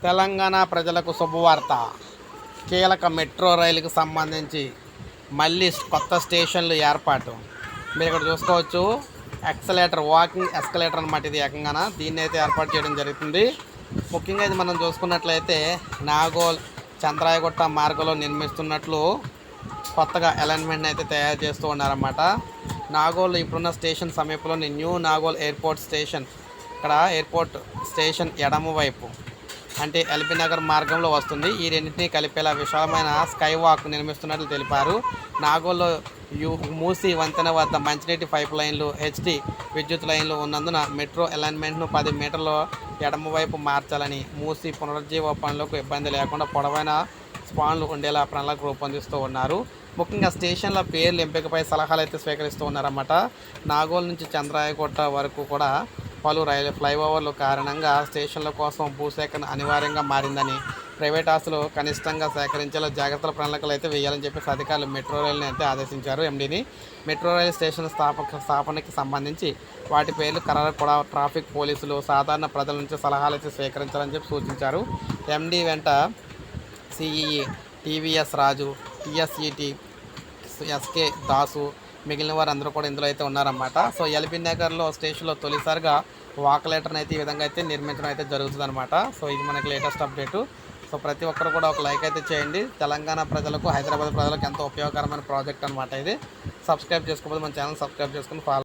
తెలంగాణ ప్రజలకు శుభవార్త. కీలక మెట్రో రైలుకు సంబంధించి మళ్ళీ కొత్త స్టేషన్లు ఏర్పాటు. మీరు ఇక్కడ చూసుకోవచ్చు, ఎక్సలేటర్, వాకింగ్ ఎస్కలేటర్ అనమాట. ఇది ఏకంగా దీన్ని అయితే ఏర్పాటు చేయడం జరుగుతుంది. ముఖ్యంగా ఇది మనం చూసుకున్నట్లయితే నాగోల్ చంద్రాయగుట్ట మార్గంలో నిర్మిస్తున్నట్లు కొత్తగా అలైన్మెంట్ అయితే తయారు చేస్తూ ఉన్నారన్నమాట. నాగోల్ ఇప్పుడున్న స్టేషన్ సమీపంలోని న్యూ నాగోల్ ఎయిర్పోర్ట్ స్టేషన్, ఇక్కడ ఎయిర్పోర్ట్ స్టేషన్ ఎడమ వైపు అంటే ఎల్బీ నగర్ మార్గంలో వస్తుంది. ఈ రెండింటినీ కలిపేలా విశాలమైన స్కై వాక్ నిర్మిస్తున్నట్లు తెలిపారు. నాగోల్లో మూసీ వంతెన వద్ద మంచినీటి పైప్ లైన్లు, హెచ్డి విద్యుత్ లైన్లు ఉన్నందున మెట్రో అలైన్మెంట్ను 10 మీటర్ల ఎడమవైపు మార్చాలని, మూసీ పునరుజ్జీవ పనులకు ఇబ్బంది లేకుండా పొడవైన స్పాన్లు ఉండేలా ప్రణాళిక రూపొందిస్తూ ఉన్నారు. ముఖ్యంగా స్టేషన్ల పేర్లు ఎంపికపై సలహాలు అయితే స్వీకరిస్తూ ఉన్నారన్నమాట. నాగోల్ నుంచి చంద్రాయగుట్ట వరకు కూడా పలు రైలు ఫ్లైఓవర్ల కారణంగా స్టేషన్ల కోసం భూసేకరణ అనివార్యంగా మారిందని, ప్రైవేట్ ఆస్తులు కనిష్టంగా సేకరించేలా జాగ్రత్తల ప్రణాళికలు అయితే వేయాలని చెప్పేసి అధికారులు మెట్రో రైలుని అయితే ఆదేశించారు. ఎండీని మెట్రో రైలు స్టేషన్ స్థాపనకి సంబంధించి వాటి పేర్లు ఖరారు కూడా ట్రాఫిక్ పోలీసులు, సాధారణ ప్రజల నుంచి సలహాలు అయితే స్వీకరించాలని చెప్పి సూచించారు. ఎండీ వెంట సిఈఈ టీవీఎస్ రాజు, టీఎస్ఈటీ ఎస్కే దాసు, మిగిలిన వారు అందరూ కూడా ఇందులో అయితే ఉన్నారన్నమాట. సో ఎల్బీ నగర్లో స్టేషన్లో తొలిసారిగా వాకలేటర్ని అయితే ఈ విధంగా అయితే నిర్మించడం అయితే జరుగుతుంది అనమాట. సో ఇది మనకి లేటెస్ట్ అప్డేటు. సో ప్రతి ఒక్కరు కూడా ఒక లైక్ అయితే చేయండి. తెలంగాణ ప్రజలకు, హైదరాబాద్ ప్రజలకు ఎంతో ఉపయోగకరమైన ప్రాజెక్ట్ అనమాట ఇది. సబ్స్క్రైబ్ చేసుకోకపోతే మన ఛానల్ సబ్స్క్రైబ్ చేసుకుని ఫాలో